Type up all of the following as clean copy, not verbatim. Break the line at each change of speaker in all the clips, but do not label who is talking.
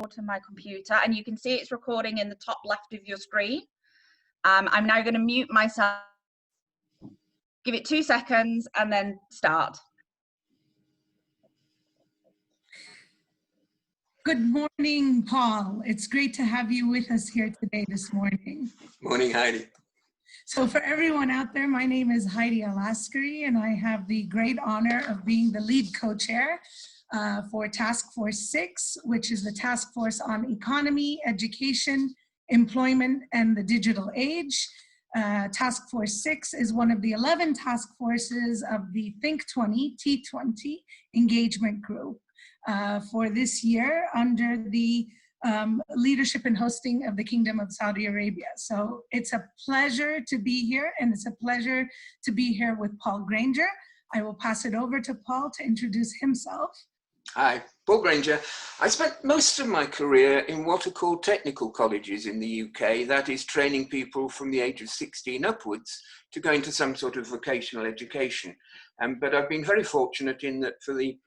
to my computer, and you can see it's recording in the top left of your screen. I'm now going to mute myself, give it 2 seconds, and then start.
Good morning, Paul. It's great to have you with us here today this morning.
Morning, Heidi.
So for everyone out there, my name is Heidi Alaskary, and I have the great honor of being the lead co-chair for Task Force 6, which is the task force on economy, education, employment, and the digital age. Task Force 6 is one of the 11 task forces of the Think 20, T20 engagement group for this year under the leadership and hosting of the Kingdom of Saudi Arabia. So it's a pleasure to be here, and it's a pleasure to be here with Paul Granger. I will pass it over to Paul to introduce himself.
Hi, Paul Granger. I spent most of my career in what are called technical colleges in the UK, that is training people from the age of 16 upwards to go into some sort of vocational education. But I've been very fortunate in that for the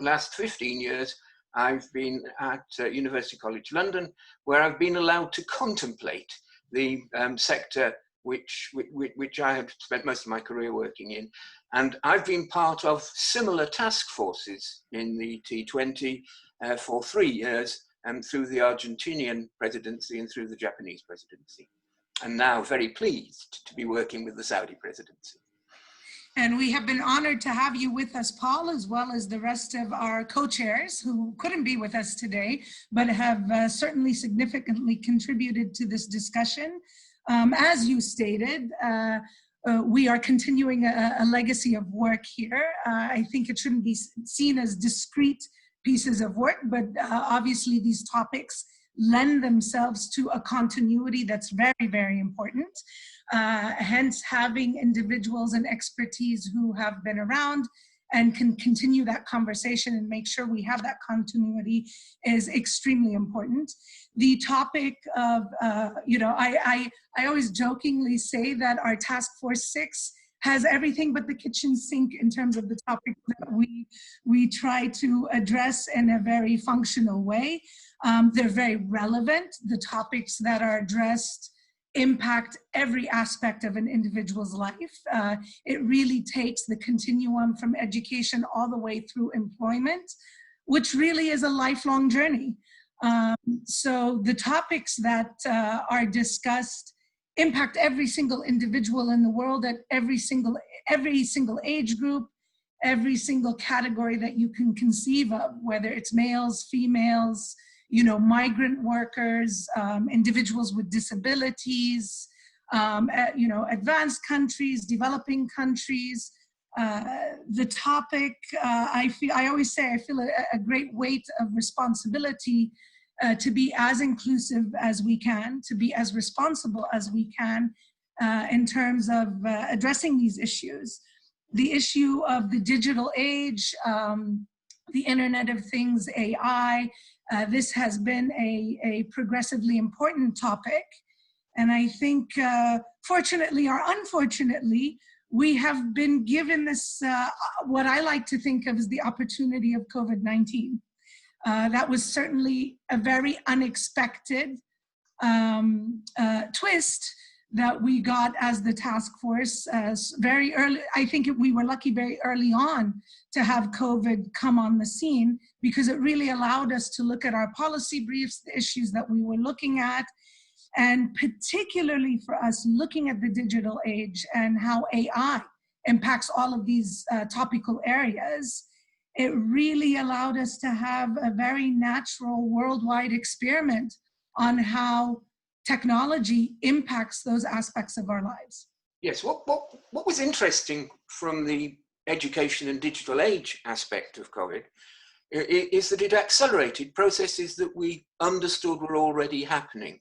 last 15 years, I've been at University College London, where I've been allowed to contemplate the sector which I have spent most of my career working in. And I've been part of similar task forces in the T20 for 3 years, through the Argentinian presidency and through the Japanese presidency. And now very pleased to be working with the Saudi presidency.
And we have been honored to have you with us, Paul, as well as the rest of our co-chairs who couldn't be with us today, but have certainly significantly contributed to this discussion. As you stated, we are continuing a legacy of work here. I think it shouldn't be seen as discrete pieces of work, but obviously these topics lend themselves to a continuity that's very, very important. Hence, having individuals and expertise who have been around and can continue that conversation and make sure we have that continuity is extremely important. The topic of, I always jokingly say that our Task Force 6 has everything but the kitchen sink in terms of the topics that we try to address in a very functional way. They're very relevant. The topics that are addressed impact every aspect of an individual's life. It really takes the continuum from education all the way through employment, which really is a lifelong journey. So the topics that are discussed impact every single individual in the world at every single age group, every single category that you can conceive of, whether it's males, females, migrant workers, individuals with disabilities, advanced countries, developing countries. The topic, I always say I feel a great weight of responsibility to be as inclusive as we can, to be as responsible as we can in terms of addressing these issues. The issue of the digital age, the Internet of Things, AI, this has been a progressively important topic. And I think, fortunately or unfortunately, we have been given this, what I like to think of as the opportunity of COVID-19. That was certainly a very unexpected twist that we got as the task force very early. I think we were lucky very early on to have COVID come on the scene, because it really allowed us to look at our policy briefs, the issues that we were looking at, and particularly for us looking at the digital age and how AI impacts all of these topical areas. It really allowed us to have a very natural worldwide experiment on how technology impacts those aspects of our lives.
Yes, what was interesting from the education and digital age aspect of COVID is that it accelerated processes that we understood were already happening.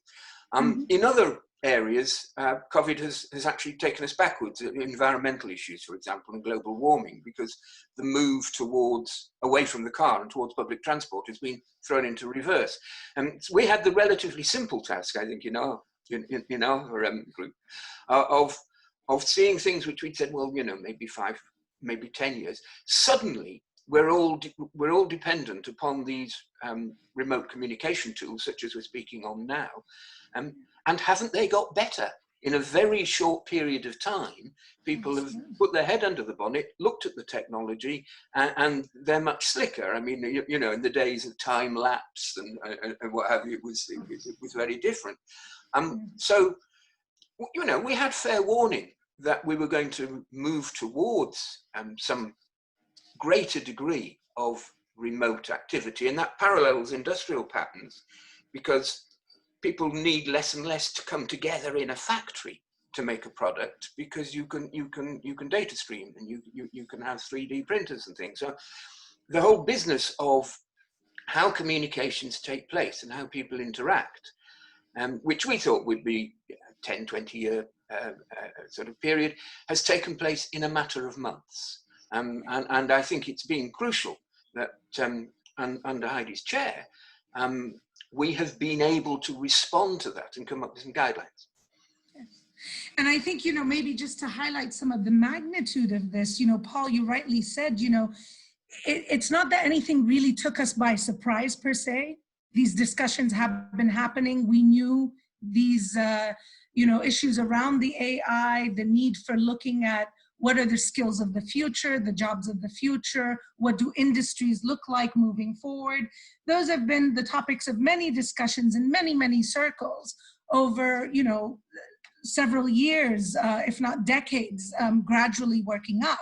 In other areas, COVID has actually taken us backwards, environmental issues, for example, and global warming, because the move away from the car and towards public transport has been thrown into reverse. And we had the relatively simple task, I think, in our group, of seeing things which we'd said, well, maybe 5, maybe 10 years, suddenly we're all dependent upon these remote communication tools, such as we're speaking on now. And haven't they got better? In a very short period of time, people have put their head under the bonnet, looked at the technology, and they're much slicker. I mean, you know, in the days of time lapse and what have you, it was very different. So, you know, we had fair warning that we were going to move towards some greater degree of remote activity, and that parallels industrial patterns, because people need less and less to come together in a factory to make a product, because you can data stream, and you can have 3D printers and things. So the whole business of how communications take place and how people interact, which we thought would be 10, 20 year sort of period, has taken place in a matter of months. And I think it's been crucial that under Heidi's chair, we have been able to respond to that and come up with some guidelines.
Yes. And I think, you know, maybe just to highlight some of the magnitude of this, you know, Paul, you rightly said, you know, it's not that anything really took us by surprise per se. These discussions have been happening. We knew these, you know, issues around the AI, the need for looking at what are the skills of the future, the jobs of the future, what do industries look like moving forward. Those have been the topics of many discussions in many, many circles over, you know, several years, if not decades, gradually working up.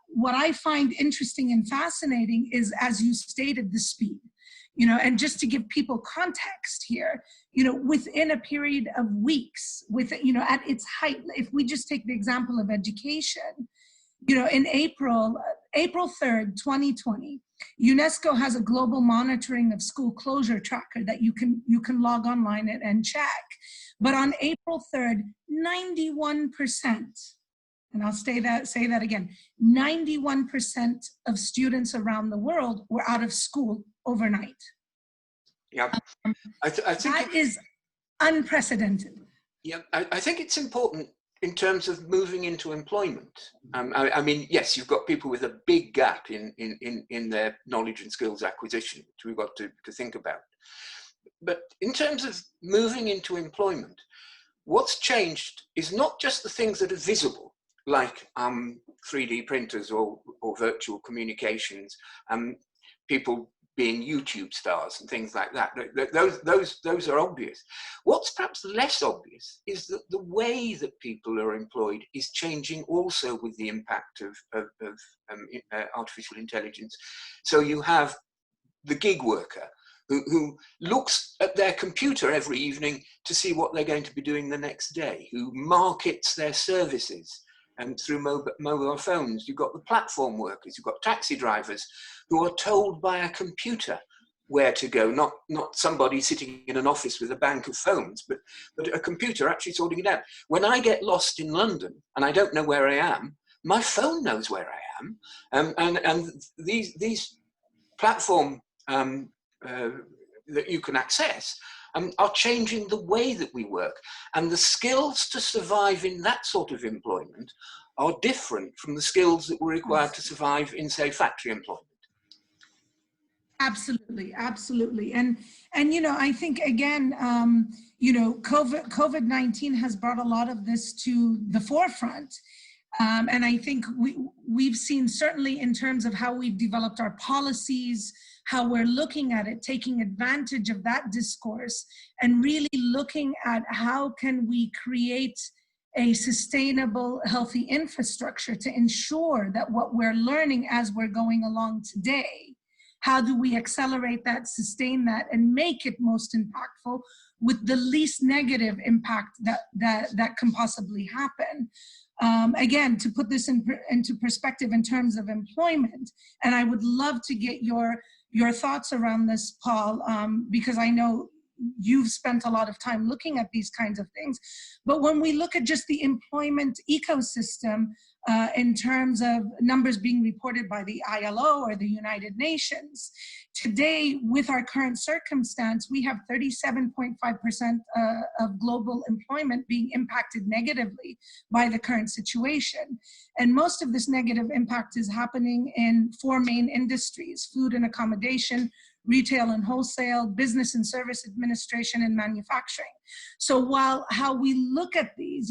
What I find interesting and fascinating is, as you stated, the speed. You know, and just to give people context here, you know, within a period of weeks, with, you know, at its height, if we just take the example of education, you know, in April 3rd, 2020, UNESCO has a global monitoring of school closure tracker that you can log online and check. But on April 3rd, 91%, and I'll say that again, 91% of students around the world were out of school overnight.
Yeah, I think
that is unprecedented.
Yeah, I think it's important in terms of moving into employment. I mean, yes, you've got people with a big gap in their knowledge and skills acquisition, which we've got to think about. But in terms of moving into employment, what's changed is not just the things that are visible, like 3D printers or virtual communications, people being YouTube stars and things like that. Those are obvious. What's perhaps less obvious is that the way that people are employed is changing also with the impact of artificial intelligence. So you have the gig worker who looks at their computer every evening to see what they're going to be doing the next day, who markets their services and through mobile phones. You've got the platform workers, you've got taxi drivers who are told by a computer where to go, not somebody sitting in an office with a bank of phones, but a computer actually sorting it out. When I get lost in London and I don't know where I am, my phone knows where I am. And these platform that you can access are changing the way that we work. And the skills to survive in that sort of employment are different from the skills that were required to survive in, say, factory employment.
Absolutely, absolutely. And you know, I think, again, you know, COVID-19 has brought a lot of this to the forefront. And I think we've seen, certainly in terms of how we've developed our policies, how we're looking at it, taking advantage of that discourse and really looking at how can we create a sustainable, healthy infrastructure to ensure that what we're learning as we're going along today, how do we accelerate that, sustain that, and make it most impactful with the least negative impact that can possibly happen. Again, to put this into perspective in terms of employment, and I would love to get your thoughts around this, Paul, because I know, you've spent a lot of time looking at these kinds of things. But when we look at just the employment ecosystem, in terms of numbers being reported by the ILO or the United Nations, today, with our current circumstance, we have 37.5% of global employment being impacted negatively by the current situation. And most of this negative impact is happening in 4 main industries: food and accommodation, retail and wholesale, business and service administration, and manufacturing. So while how we look at these,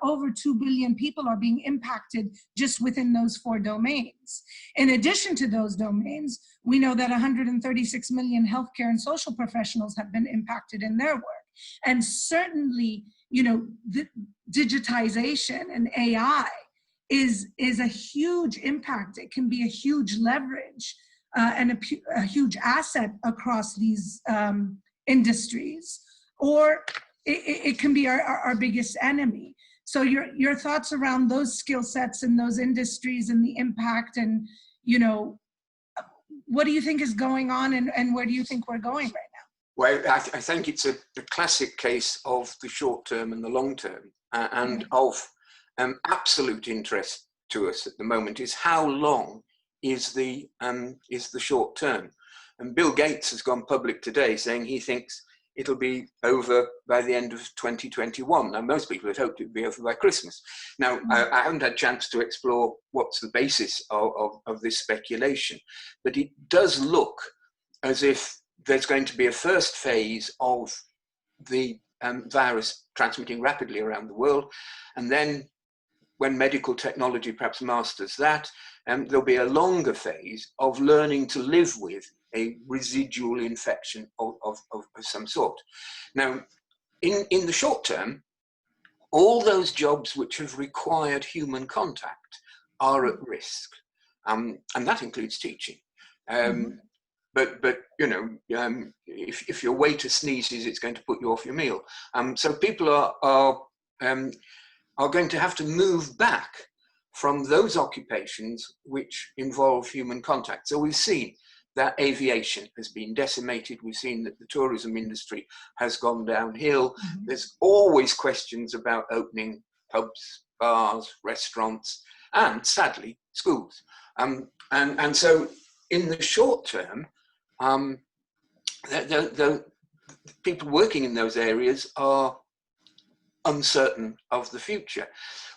over 2 billion people are being impacted just within those 4 domains. In addition to those domains, we know that 136 million healthcare and social professionals have been impacted in their work. And certainly, the digitization and AI is a huge impact. It can be a huge leverage and a huge asset across these industries, or it can be our biggest enemy. So your thoughts around those skill sets and those industries and the impact, and what do you think is going on, and where do you think we're going right now?
Well, I think it's a classic case of the short term and the long term, and of absolute interest to us at the moment is how long is the short term. And Bill Gates has gone public today saying he thinks it'll be over by the end of 2021. Now, most people had hoped it would be over by Christmas. Now, I haven't had a chance to explore what's the basis of this speculation, but it does look as if there's going to be a first phase of the virus transmitting rapidly around the world, and then when medical technology perhaps masters that, there'll be a longer phase of learning to live with a residual infection of some sort. Now, in the short term, all those jobs which have required human contact are at risk, and that includes teaching. But if your waiter sneezes, it's going to put you off your meal. So people are going to have to move back from those occupations which involve human contact. So we've seen that aviation has been decimated. We've seen that the tourism industry has gone downhill. There's always questions about opening pubs, bars, restaurants, and sadly, schools. And so in the short term, the people working in those areas are uncertain of the future.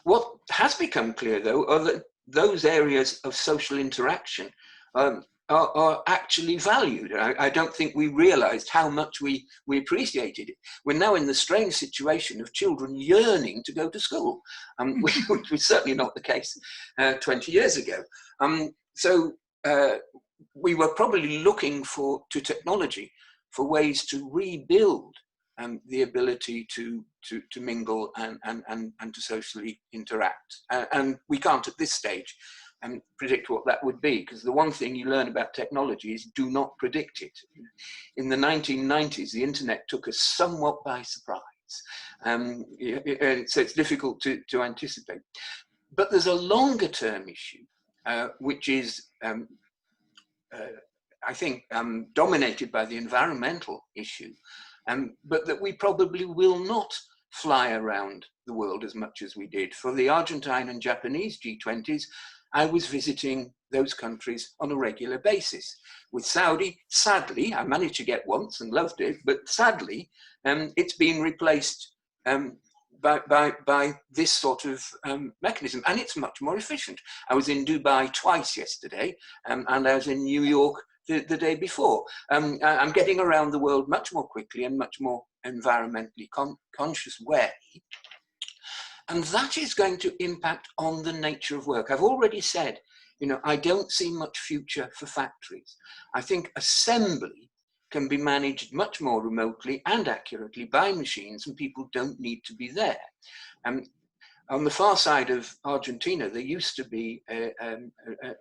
What has become clear, though, are that those areas of social interaction are actually valued. I don't think we realized how much we appreciated it. We're now in the strange situation of children yearning to go to school, which was certainly not the case 20 years ago. So we were probably looking to technology for ways to rebuild the ability to mingle and to socially interact. And we can't at this stage predict what that would be, because the one thing you learn about technology is do not predict it. In the 1990s, the internet took us somewhat by surprise. So it's difficult to anticipate. But there's a longer term issue, which is, I think, dominated by the environmental issue, but that we probably will not fly around the world as much as we did. For the Argentine and Japanese G20s, I was visiting those countries on a regular basis. With Saudi, sadly, I managed to get once and loved it, but sadly, it's been replaced by this sort of mechanism, and it's much more efficient. I was in Dubai twice yesterday, and I was in New York the day before. I'm getting around the world much more quickly and much more environmentally conscious way. And that is going to impact on the nature of work. I've already said, I don't see much future for factories. I think assembly can be managed much more remotely and accurately by machines, and people don't need to be there. On the far side of Argentina, there used to be an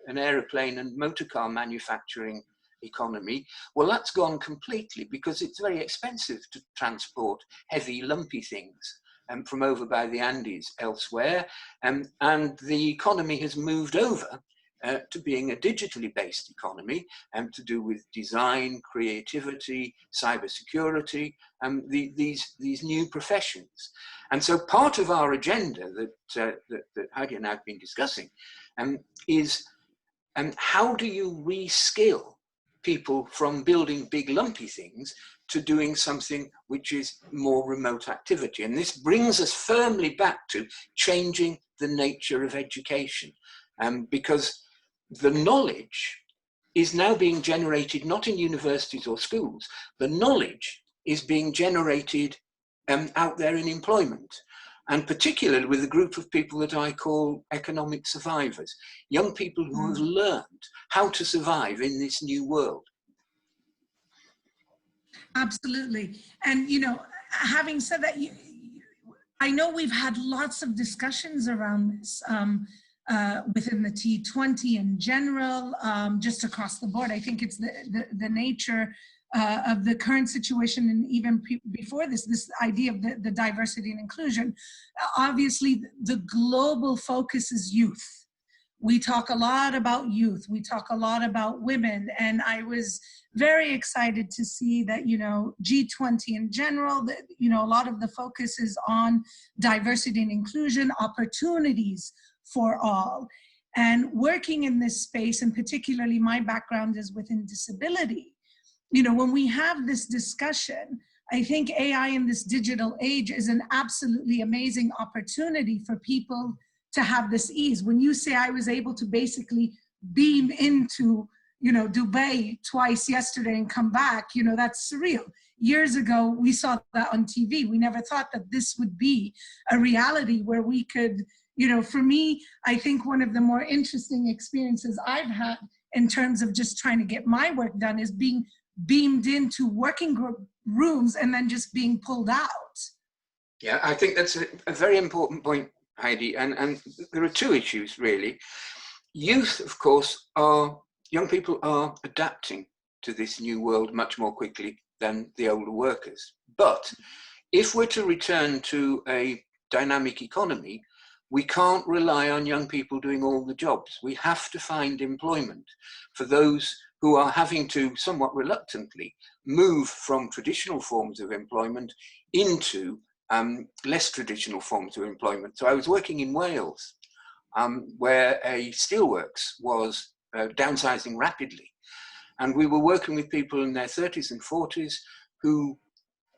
aeroplane and motor car manufacturing economy. Well, that's gone completely because it's very expensive to transport heavy, lumpy things from over by the Andes elsewhere. And the economy has moved over to being a digitally based economy, and to do with design, creativity, cybersecurity, these new professions. And so part of our agenda that Heidi and I have been discussing is how do you reskill people from building big lumpy things to doing something which is more remote activity. And this brings us firmly back to changing the nature of education, because the knowledge is now being generated not in universities or schools. The knowledge is being generated out there in employment, and particularly with a group of people that I call economic survivors, young people who have learned how to survive in this new world.
Absolutely. And, you know, having said that, I know we've had lots of discussions around this within the T20 in general, just across the board. I think it's the nature of the current situation, and even before this idea of the diversity and inclusion. Obviously, the global focus is youth. We talk a lot about youth. We talk a lot about women. And I was very excited to see that, you know, G20 in general, that, you know, a lot of the focus is on diversity and inclusion, opportunities for all. And working in this space, and particularly my background is within disability, you know, when we have this discussion, I think AI in this digital age is an absolutely amazing opportunity for people to have this ease. When you say I was able to basically beam into, you know, Dubai twice yesterday and come back, you know, that's surreal. Years ago, we saw that on TV. We never thought that this would be a reality where we could, you know, for me, I think one of the more interesting experiences I've had in terms of just trying to get my work done is being beamed into working group rooms and then just being pulled out.
Yeah, I think that's a very important point, Heidi, and there are two issues really. Youth, of course, young people are adapting to this new world much more quickly than the older workers. But if we're to return to a dynamic economy, we can't rely on young people doing all the jobs. We have to find employment for those who are having to, somewhat reluctantly, move from traditional forms of employment into less traditional forms of employment. So I was working in Wales, where a steelworks was downsizing rapidly. And we were working with people in their 30s and 40s who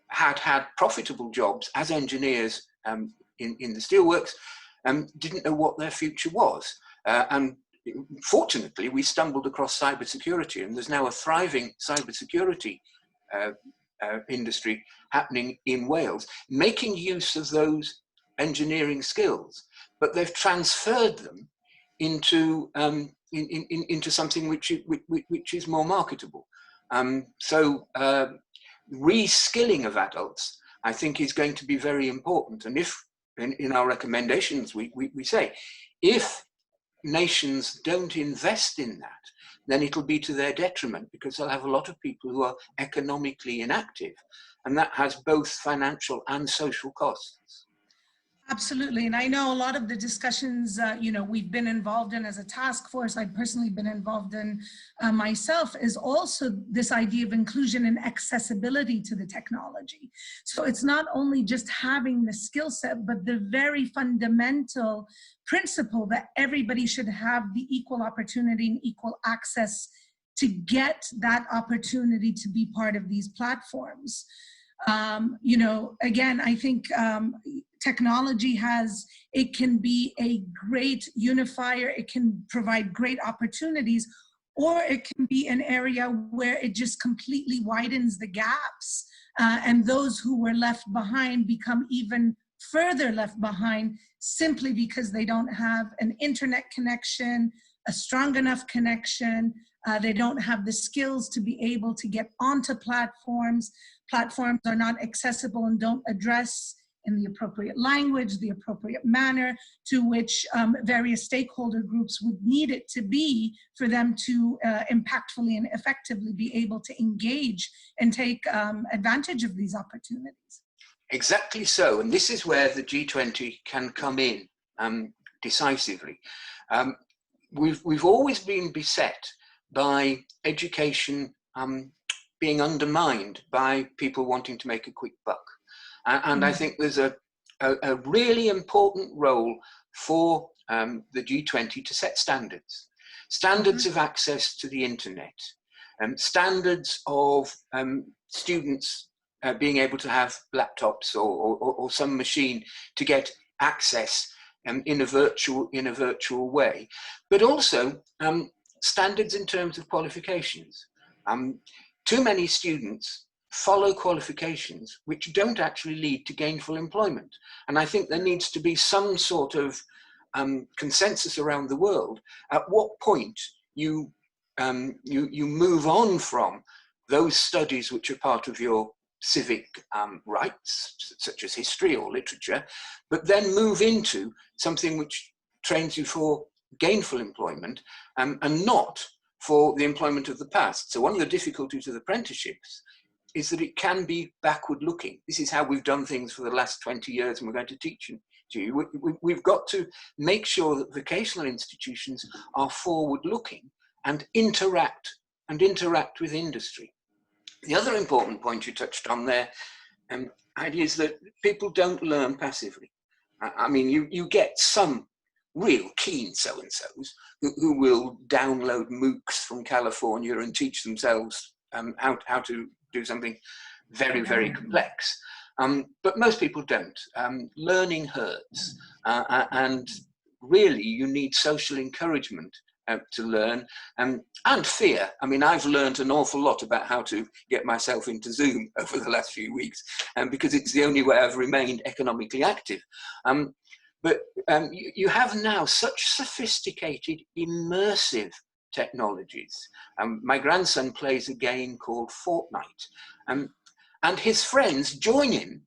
had had profitable jobs as engineers in the steelworks and didn't know what their future was. And fortunately, we stumbled across cybersecurity, and there's now a thriving cybersecurity industry happening in Wales, making use of those engineering skills, but they've transferred them into into something which is more marketable. So reskilling of adults, I think, is going to be very important. And if in our recommendations we say, if nations don't invest in that, then it'll be to their detriment, because they'll have a lot of people who are economically inactive, and that has both financial and social costs.
Absolutely. And I know a lot of the discussions, you know, we've been involved in as a task force, I've personally been involved in myself, is also this idea of inclusion and accessibility to the technology. So it's not only just having the skill set, but the very fundamental principle that everybody should have the equal opportunity and equal access to get that opportunity to be part of these platforms. You know, again, I think technology it can be a great unifier, it can provide great opportunities, or it can be an area where it just completely widens the gaps, and those who were left behind become even further left behind simply because they don't have an internet connection, a strong enough connection, they don't have the skills to be able to get onto platforms. Platforms are not accessible and don't address in the appropriate language, the appropriate manner to which various stakeholder groups would need it to be for them to impactfully and effectively be able to engage and take advantage of these opportunities.
Exactly so, and this is where the G20 can come in decisively. we've always been beset by education being undermined by people wanting to make a quick buck. And I think there's a really important role for the G20 to set standards. Standards of access to the internet, standards of students being able to have laptops or some machine to get access in a virtual way, but also standards in terms of qualifications. Too many students follow qualifications which don't actually lead to gainful employment. And I think there needs to be some sort of consensus around the world at what point you move on from those studies which are part of your civic rights, such as history or literature, but then move into something which trains you for gainful employment and not for the employment of the past. So one of the difficulties of apprenticeships is that it can be backward looking. This is how we've done things for the last 20 years and we're going to teach you. We've got to make sure that vocational institutions are forward looking and interact with industry. The other important point you touched on there, Heidi, is that people don't learn passively. I mean, you get some real keen so-and-sos who will download MOOCs from California and teach themselves how to do something very, very complex. But most people don't. Learning hurts. And really, you need social encouragement to learn, and fear. I mean, I've learned an awful lot about how to get myself into Zoom over the last few weeks, because it's the only way I've remained economically active. But you have now such sophisticated, immersive technologies. My grandson plays a game called Fortnite, and his friends join him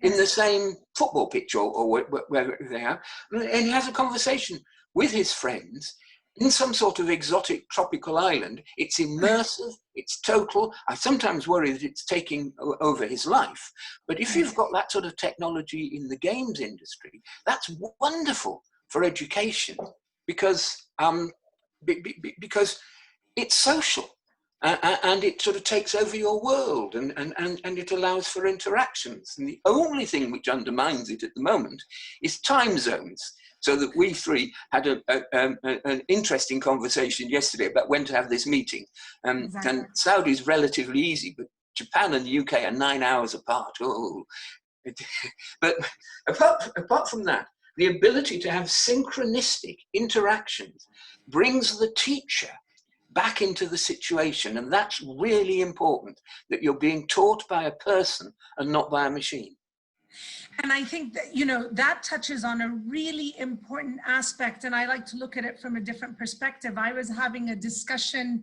in the same football pitch or wherever they are, and he has a conversation with his friends in some sort of exotic tropical island. It's immersive, it's total. I sometimes worry that it's taking over his life. But if you've got that sort of technology in the games industry, that's wonderful for education, because it's social. And it sort of takes over your world, and it allows for interactions. And the only thing which undermines it at the moment is time zones. So that we three had an interesting conversation yesterday about when to have this meeting. Exactly. And Saudi is relatively easy, but Japan and the UK are 9 hours apart. Oh. But apart from that, the ability to have synchronistic interactions brings the teacher back into the situation. And that's really important, that you're being taught by a person and not by a machine.
And I think that, that touches on a really important aspect, and I like to look at it from a different perspective. I was having a discussion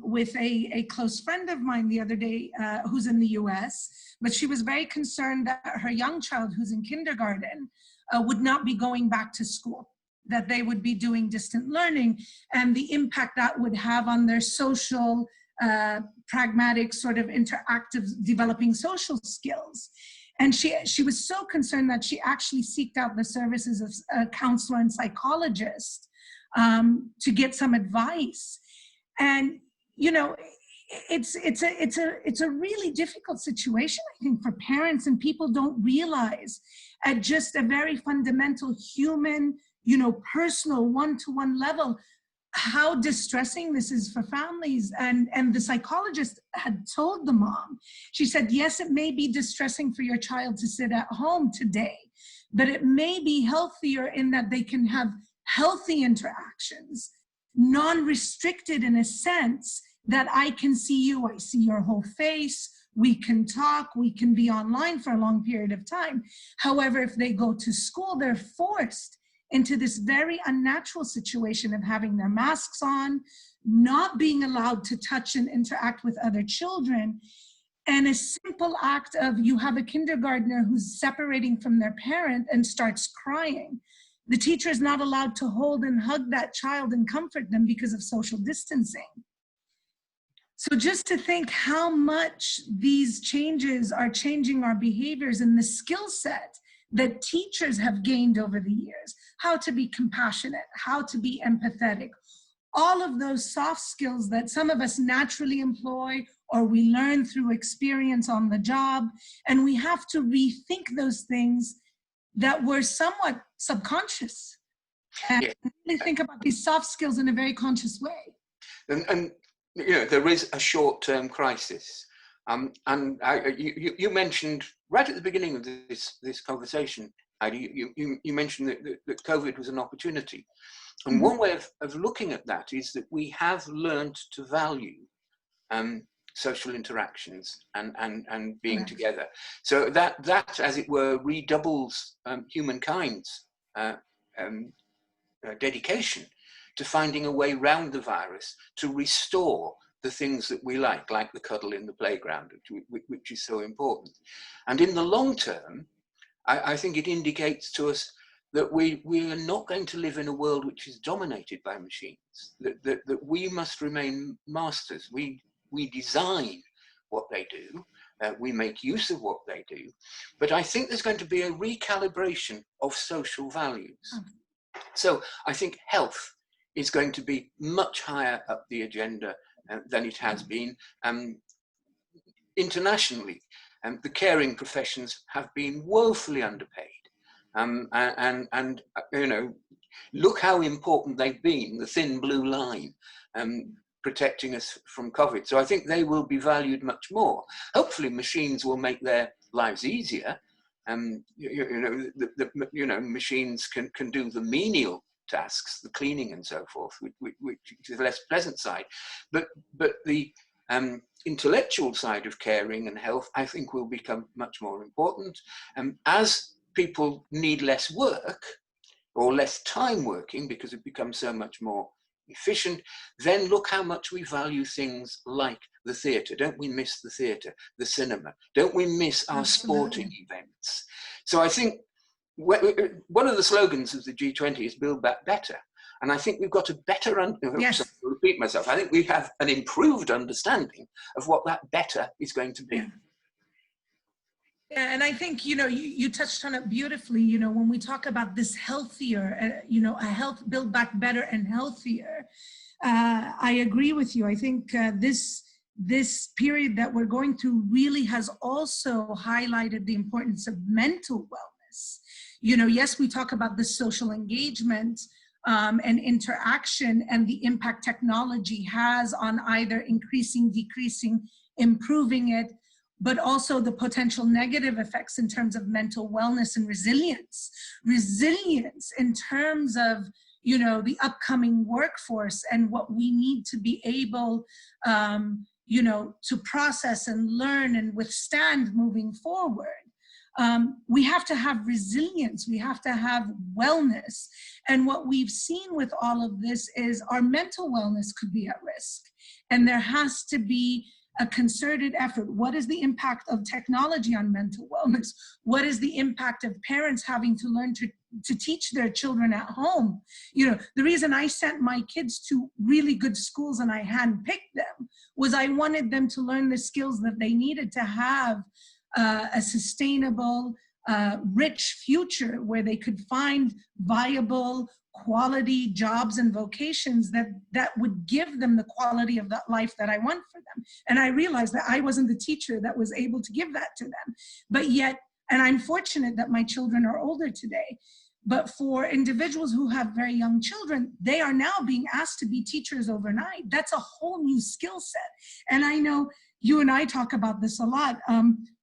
with a close friend of mine the other day who's in the US, but she was very concerned that her young child who's in kindergarten would not be going back to school, that they would be doing distant learning, and the impact that would have on their social, pragmatic, sort of interactive, developing social skills. And she was so concerned that she actually sought out the services of a counselor and psychologist to get some advice. And it's a really difficult situation, I think, for parents, and people don't realize at just a very fundamental human, personal, one-to-one level, how distressing this is for families. And the psychologist had told the mom, she said, yes, it may be distressing for your child to sit at home today, but it may be healthier in that they can have healthy interactions, non-restricted in a sense that I can see you, I see your whole face, we can talk, we can be online for a long period of time. However, if they go to school, they're forced into this very unnatural situation of having their masks on, not being allowed to touch and interact with other children. And a simple act of, you have a kindergartner who's separating from their parent and starts crying. The teacher is not allowed to hold and hug that child and comfort them because of social distancing. So just to think how much these changes are changing our behaviors and the skill set that teachers have gained over the years. how to be compassionate, how to be empathetic, all of those soft skills that some of us naturally employ or we learn through experience on the job. And we have to rethink those things that were somewhat subconscious and really think about these soft skills in a very conscious way.
And you know, there is a short-term crisis. You mentioned right at the beginning of this conversation, Heidi, you mentioned that COVID was an opportunity. And one way of looking at that is that we have learned to value social interactions and being together. So that, as it were, redoubles humankind's dedication to finding a way round the virus to restore the things that we like the cuddle in the playground, which is so important. And in the long term, I think it indicates to us that we are not going to live in a world which is dominated by machines, that we must remain masters. We design what they do, we make use of what they do, but I think there's going to be a recalibration of social values. So I think health is going to be much higher up the agenda than it has been. Internationally, the caring professions have been woefully underpaid. And you know, look how important they've been, the thin blue line, protecting us from COVID. So I think they will be valued much more. Hopefully machines will make their lives easier. You know, machines can do the menial tasks, the cleaning and so forth, which is the less pleasant side. But the intellectual side of caring and health, I think, will become much more important. As people need less work or less time working because it becomes so much more efficient, then look how much we value things like the theatre. Don't we miss the theatre, the cinema? Don't we miss our sporting events? So I think one of the slogans of the G20 is Build Back Better. And I think we've got a better,
yes.
To repeat myself, I think we have an improved understanding of what that better is going to be.
Yeah, and I think, you know, you touched on it beautifully, you know, when we talk about this healthier, you know, a health, build back better and healthier. I agree with you. I think this period that we're going through really has also highlighted the importance of mental wellness. You know, yes, we talk about the social engagement and interaction and the impact technology has on either increasing, decreasing, improving it, but also the potential negative effects in terms of mental wellness and resilience. Resilience in terms of, you know, the upcoming workforce and what we need to be able, you know, to process and learn and withstand moving forward. We have to have resilience, we have to have wellness. And what we've seen with all of this is our mental wellness could be at risk. And there has to be a concerted effort. What is the impact of technology on mental wellness? What is the impact of parents having to learn to teach their children at home? You know, the reason I sent my kids to really good schools and I handpicked them was I wanted them to learn the skills that they needed to have a sustainable, rich future where they could find viable, quality jobs and vocations that would give them the quality of that life that I want for them. And I realized that I wasn't the teacher that was able to give that to them. But yet, and I'm fortunate that my children are older today, but for individuals who have very young children, they are now being asked to be teachers overnight. That's a whole new skill set. And I know you and I talk about this a lot.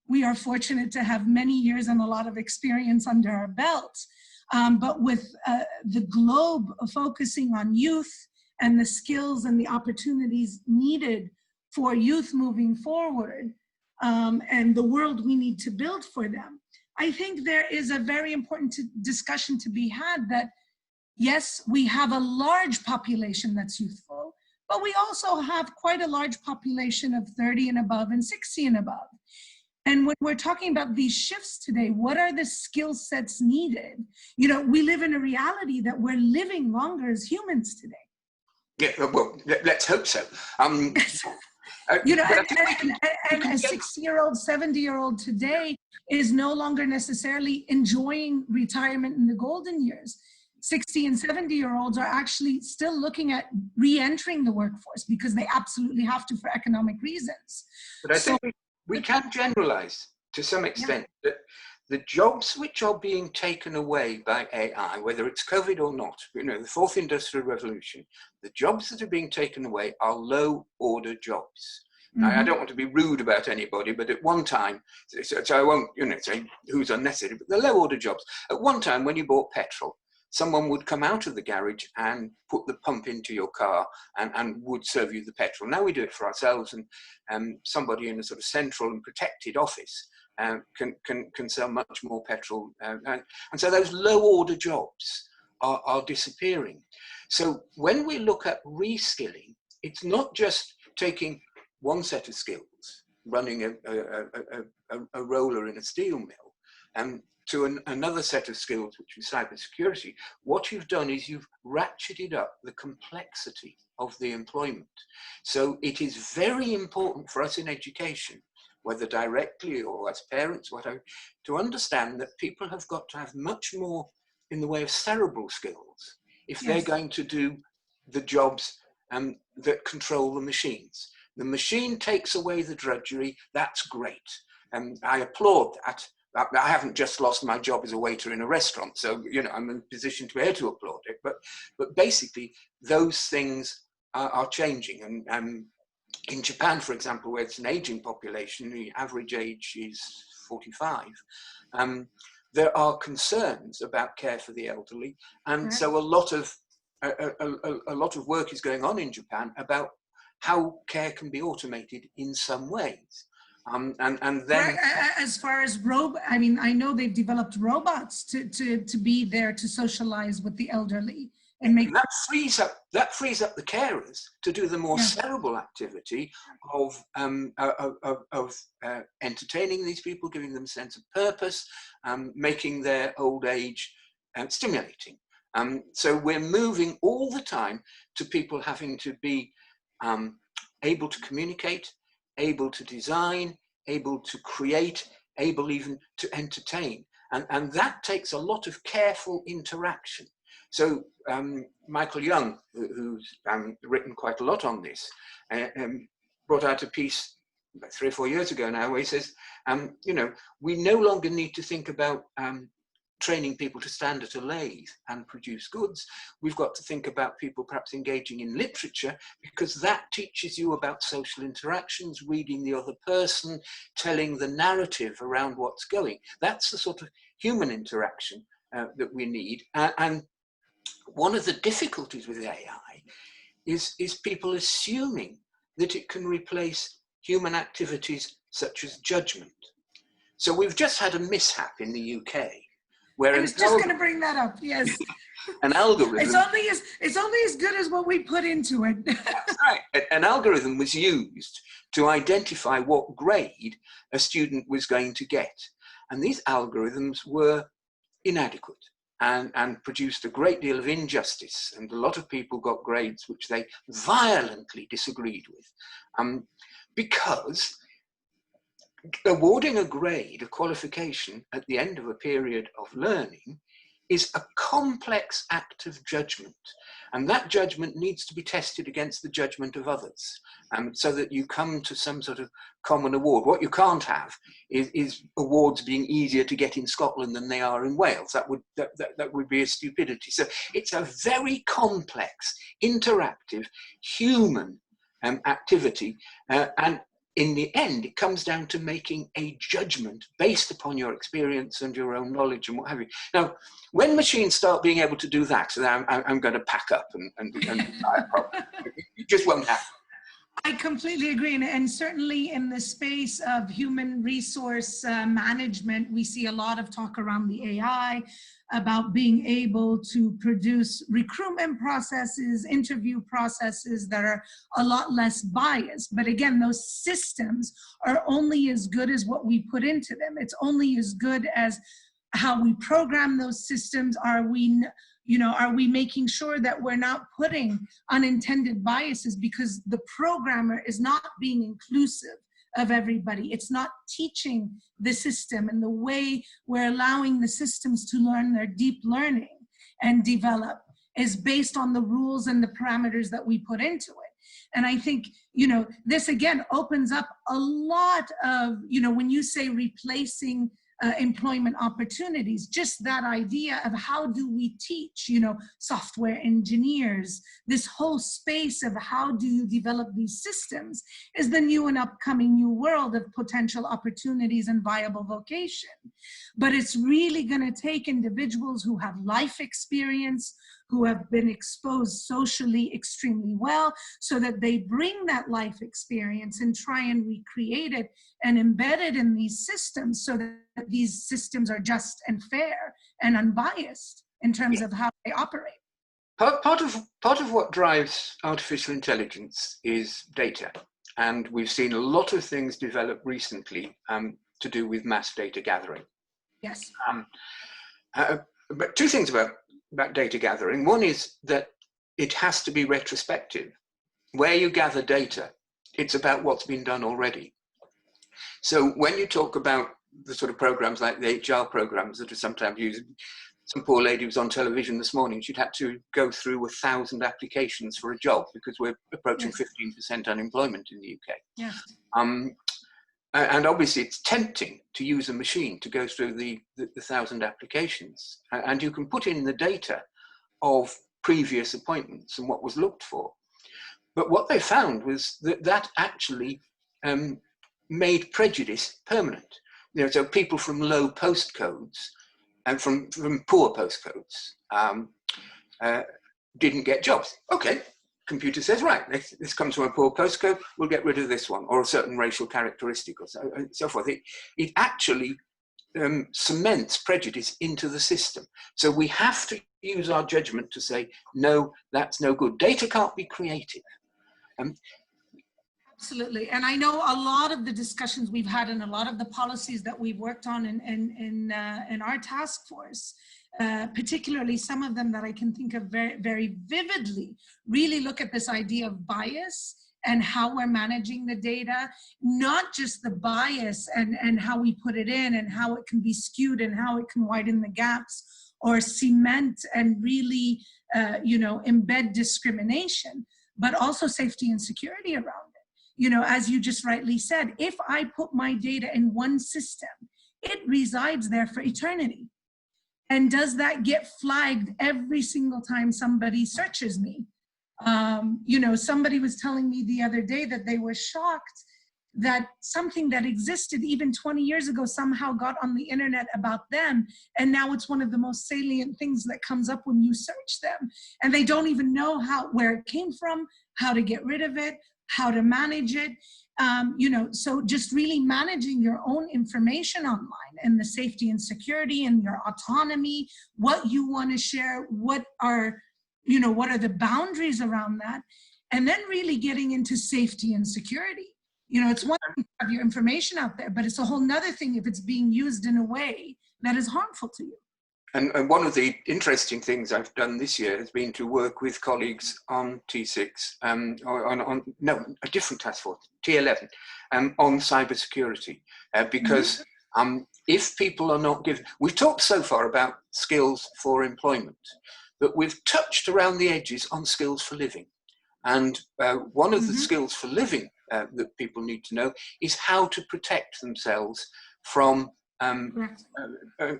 We are fortunate to have many years and a lot of experience under our belts. But with the globe focusing on youth and the skills and the opportunities needed for youth moving forward and the world we need to build for them, I think there is a very important discussion to be had that, yes, we have a large population that's youthful, but we also have quite a large population of 30 and above and 60 and above. And when we're talking about these shifts today, what are the skill sets needed? You know, we live in a reality that we're living longer as humans today.
Yeah, well, let's hope so.
You know, and a 60-year-old, 70-year-old today is no longer necessarily enjoying retirement in the golden years. 60 and 70-year-olds are actually still looking at re-entering the workforce because they absolutely have to for economic reasons.
But I think we can generalize to some extent that the jobs which are being taken away by AI, whether it's COVID or not, you know, the fourth industrial revolution, the jobs that are being taken away are low order jobs. Now, I don't want to be rude about anybody, but at one time, so I won't, you know, say who's unnecessary, but the low order jobs. At one time, when you bought petrol, someone would come out of the garage and put the pump into your car and would serve you the petrol. Now we do it for ourselves, and somebody in a sort of central and protected office can sell much more petrol. And so those low order jobs are disappearing. So when we look at reskilling, it's not just taking one set of skills, running a roller in a steel mill, and to another set of skills, which is cybersecurity. What you've done is you've ratcheted up the complexity of the employment. So it is very important for us in education, whether directly or as parents, whatever, to understand that people have got to have much more in the way of cerebral skills if they're going to do the jobs that control the machines. The machine takes away the drudgery, that's great. And I applaud that. I haven't just lost my job as a waiter in a restaurant, so you know I'm in a position to be able to applaud it. But basically, those things are changing. And in Japan, for example, where it's an aging population, the average age is 45. There are concerns about care for the elderly, and so a lot of work is going on in Japan about how care can be automated in some ways. And then,
as far as I mean, I know they've developed robots to be there to socialize with the elderly and make
that frees up the carers to do the more cerebral activity of entertaining these people, giving them a sense of purpose, making their old age stimulating. So we're moving all the time to people having to be able to communicate, able to design, able to create, able even to entertain. And that takes a lot of careful interaction. So Michael Young, who's written quite a lot on this, brought out a piece about 3 or 4 years ago now where he says, you know, we no longer need to think about training people to stand at a lathe and produce goods. We've got to think about people perhaps engaging in literature, because that teaches you about social interactions, reading the other person, telling the narrative around what's going. That's the sort of human interaction that we need. And one of the difficulties with AI is people assuming that it can replace human activities such as judgment. So we've just had a mishap in the UK.
I was just going to bring that up. Yes,
an algorithm.
It's only as good as what we put into it.
That's right. An algorithm was used to identify what grade a student was going to get, and these algorithms were inadequate and produced a great deal of injustice. And a lot of people got grades which they violently disagreed with, because awarding a grade, a qualification at the end of a period of learning is a complex act of judgment. And that judgment needs to be tested against the judgment of others, so that you come to some sort of common award. What you can't have is awards being easier to get in Scotland than they are in Wales. That would be a stupidity. So it's a very complex, interactive, human activity. And in the end, it comes down to making a judgment based upon your experience and your own knowledge and what have you. Now, when machines start being able to do that, I'm going to pack up and it just won't happen.
I completely agree. And certainly in the space of human resource management, we see a lot of talk around the AI about being able to produce recruitment processes, interview processes that are a lot less biased. But again, those systems are only as good as what we put into them. It's only as good as how we program those systems. Are we making sure that we're not putting unintended biases because the programmer is not being inclusive of everybody? It's not teaching the system and the way we're allowing the systems to learn their deep learning and develop is based on the rules and the parameters that we put into it. And I think, you know, this again opens up a lot of, you know, when you say replacing employment opportunities, just that idea of how do we teach, you know, software engineers, this whole space of how do you develop these systems is the new and upcoming new world of potential opportunities and viable vocation. But it's really going to take individuals who have life experience, who have been exposed socially extremely well, so that they bring that life experience and try and recreate it and embed it in these systems so that these systems are just and fair and unbiased in terms of how they operate.
Part of what drives artificial intelligence is data. And we've seen a lot of things develop recently to do with mass data gathering.
Yes.
But two things about data gathering. One is that it has to be retrospective. Where you gather data, it's about what's been done already. So when you talk about the sort of programs like the HR programs that are sometimes used, some poor lady was on television this morning, she'd had to go through 1,000 applications for a job because we're approaching 15% unemployment in the UK.
Yes.
And obviously it's tempting to use a machine to go through the 1,000 applications. And you can put in the data of previous appointments and what was looked for. But what they found was that actually made prejudice permanent. You know, so people from low postcodes and from poor postcodes didn't get jobs. Okay. Computer says, right, this comes from a poor postcode, we'll get rid of this one, or a certain racial characteristic, or so forth. It actually cements prejudice into the system. So we have to use our judgment to say, no, that's no good. Data can't be creative.
Absolutely. And I know a lot of the discussions we've had and a lot of the policies that we've worked on in our task force, particularly some of them that I can think of very, very vividly, really look at this idea of bias and how we're managing the data, not just the bias and how we put it in and how it can be skewed and how it can widen the gaps or cement and really, you know, embed discrimination, but also safety and security around it. You know, as you just rightly said, if I put my data in one system, it resides there for eternity. And does that get flagged every single time somebody searches me? You know, somebody was telling me the other day that they were shocked that something that existed even 20 years ago somehow got on the internet about them. And now it's one of the most salient things that comes up when you search them. And they don't even know where it came from, how to get rid of it, how to manage it. You know, so just really managing your own information online and the safety and security and your autonomy, what you want to share, what are the boundaries around that, and then really getting into safety and security. You know, it's one thing to have your information out there, but it's a whole nother thing if it's being used in a way that is harmful to you.
And one of the interesting things I've done this year has been to work with colleagues on T6, a different task force, T11, on cybersecurity. Because if people are not given, we've talked so far about skills for employment, but we've touched around the edges on skills for living. And one of the skills for living that people need to know is how to protect themselves from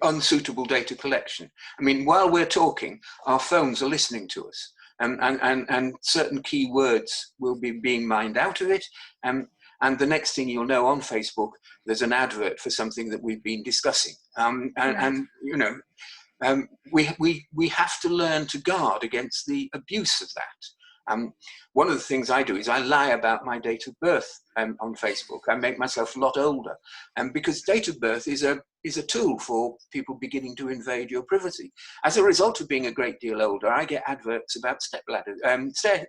unsuitable data collection. I mean, while we're talking, our phones are listening to us, and certain key words will be being mined out of it. And the next thing you'll know, on Facebook, there's an advert for something that we've been discussing. And you know, we have to learn to guard against the abuse of that. One of the things I do is I lie about my date of birth on Facebook. I make myself a lot older, because date of birth is a tool for people beginning to invade your privacy. As a result of being a great deal older, I get adverts about step ladders, the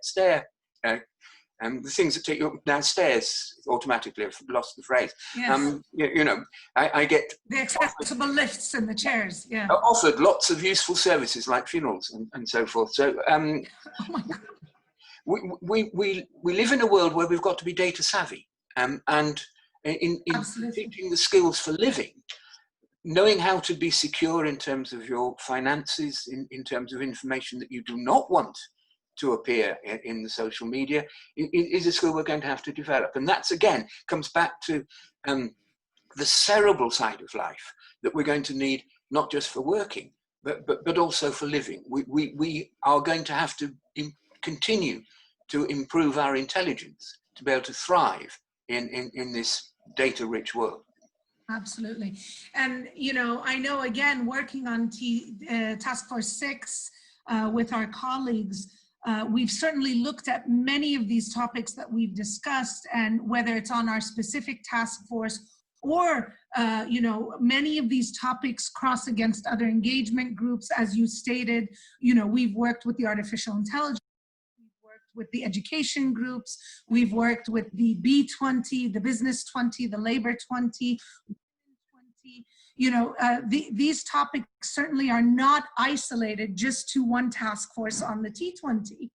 things that take you up downstairs automatically. I've lost the phrase.
Yes.
You know, I get
the accessible lifts and the chairs. Yeah.
Offered lots of useful services like funerals and so forth. So
oh my God.
We live in a world where we've got to be data savvy, and in teaching the skills for living, knowing how to be secure in terms of your finances, in terms of information that you do not want to appear in the social media, is a skill we're going to have to develop. And that's, again, comes back to the cerebral side of life that we're going to need, not just for working, but also for living. We are going to have to continue to improve our intelligence to be able to thrive in this data-rich world.
Absolutely. And, you know, I know, again, working on Task Force 6 with our colleagues, we've certainly looked at many of these topics that we've discussed, and whether it's on our specific task force or, you know, many of these topics cross against other engagement groups. As you stated, you know, we've worked with the artificial intelligence, with the education groups, we've worked with the B20, the business 20, the labor 20, you know, these topics certainly are not isolated just to one task force on the T20.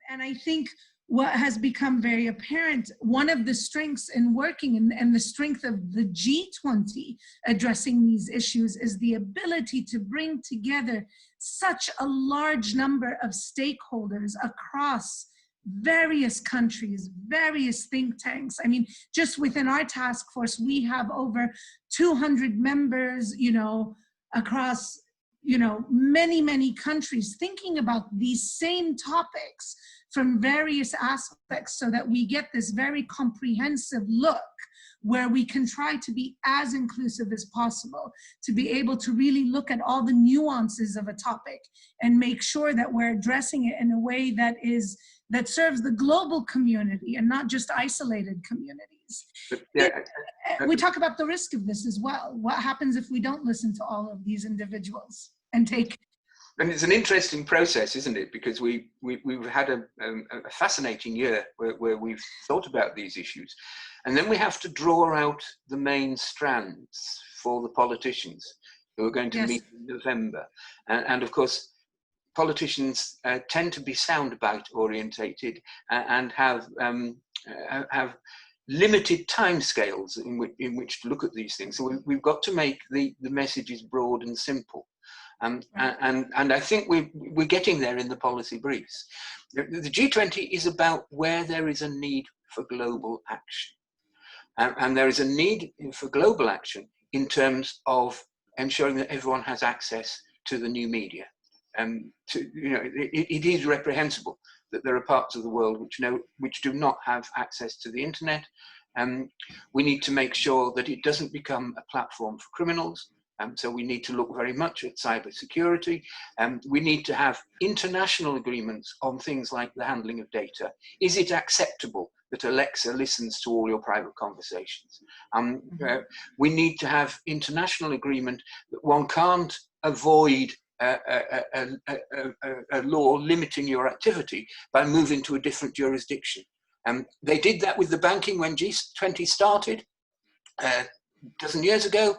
And I think what has become very apparent, one of the strengths in working and the strength of the G20 addressing these issues is the ability to bring together such a large number of stakeholders across various countries, various think tanks. I mean, just within our task force, we have over 200 members, you know, across, you know, many, many countries thinking about these same topics from various aspects, so that we get this very comprehensive look where we can try to be as inclusive as possible, to be able to really look at all the nuances of a topic and make sure that we're addressing it in a way that serves the global community and not just isolated communities. We talk about the risk of this as well. What happens if we don't listen to all of these individuals and take...
And it's an interesting process, isn't it? Because we've had a fascinating year where we've thought about these issues. And then we have to draw out the main strands for the politicians who are going to meet in November. And of course, politicians tend to be soundbite orientated and have limited timescales in which to look at these things. So we've got to make the messages broad and simple. And I think we're getting there in the policy briefs. The G20 is about where there is a need for global action. And there is a need for global action in terms of ensuring that everyone has access to the new media. It is reprehensible that there are parts of the world which do not have access to the internet. We need to make sure that it doesn't become a platform for criminals. So we need to look very much at cybersecurity. We need to have international agreements on things like the handling of data. Is it acceptable that Alexa listens to all your private conversations? We need to have international agreement that one can't avoid a law limiting your activity by moving to a different jurisdiction. They did that with the banking when G20 started a dozen years ago.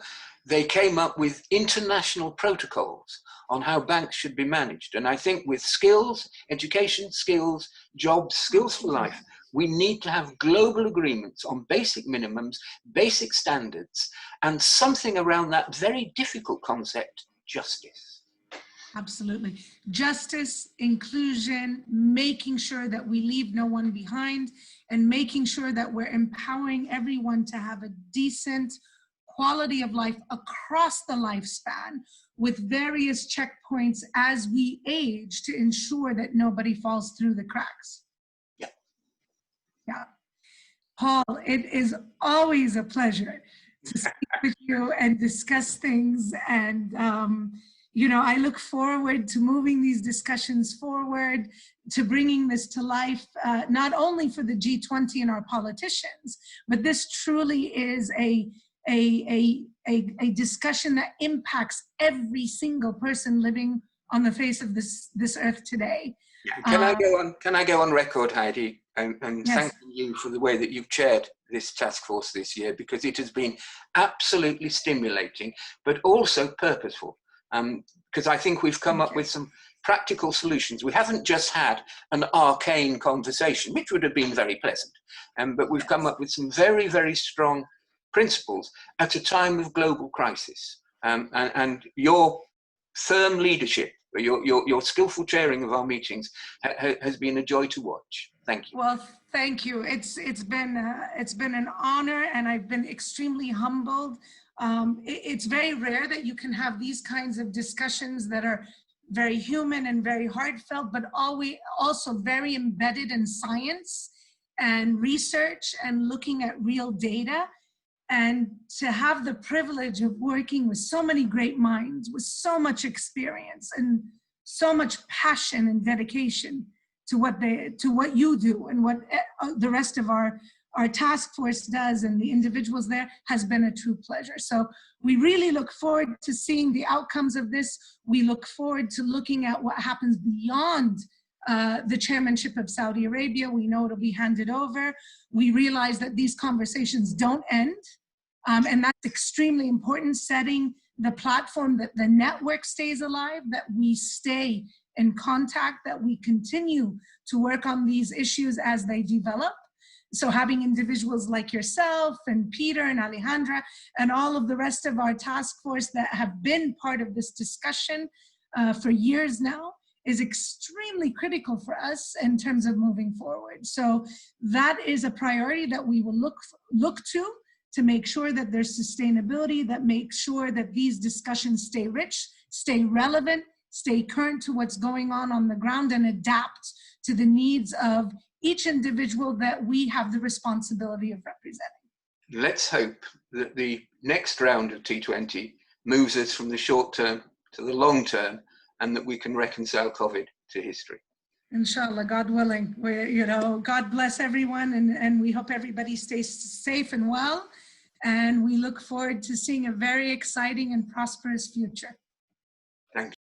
They came up with international protocols on how banks should be managed. And I think with skills, education, skills, jobs, skills for life, we need to have global agreements on basic minimums, basic standards, and something around that very difficult concept, justice.
Absolutely. Justice, inclusion, making sure that we leave no one behind, and making sure that we're empowering everyone to have a decent quality of life across the lifespan, with various checkpoints as we age to ensure that nobody falls through the cracks. Yeah. Paul, it is always a pleasure to speak with you and discuss things. And, you know, I look forward to moving these discussions forward, to bringing this to life, not only for the G20 and our politicians, but this truly is a discussion that impacts every single person living on the face of this earth today.
Can I go on record, Heidi, and thanking you for the way that you've chaired this task force this year, because it has been absolutely stimulating, but also purposeful. Because I think we've come up with some practical solutions. We haven't just had an arcane conversation, which would have been very pleasant, but we've come up with some very, very strong principles at a time of global crisis. And your firm leadership, your skillful chairing of our meetings has been a joy to watch. Thank you.
Well, thank you. It's been an honor, and I've been extremely humbled. It's very rare that you can have these kinds of discussions that are very human and very heartfelt, but also very embedded in science and research and looking at real data. And to have the privilege of working with so many great minds with so much experience and so much passion and dedication to what you do and what the rest of our task force does and the individuals there has been a true pleasure. So we really look forward to seeing the outcomes of this. We look forward to looking at what happens beyond the chairmanship of Saudi Arabia. We know it'll be handed over. We realize that these conversations don't end, and that's extremely important, setting the platform that the network stays alive, that we stay in contact, that we continue to work on these issues as they develop. So having individuals like yourself and Peter and Alejandra and all of the rest of our task force that have been part of this discussion for years now is extremely critical for us in terms of moving forward. So that is a priority that we will look to make sure that there's sustainability, that makes sure that these discussions stay rich, stay relevant, stay current to what's going on the ground, and adapt to the needs of each individual that we have the responsibility of representing.
Let's hope that the next round of T20 moves us from the short term to the long term, and that we can reconcile COVID to history.
Inshallah, God willing. God bless everyone, and we hope everybody stays safe and well. And we look forward to seeing a very exciting and prosperous future.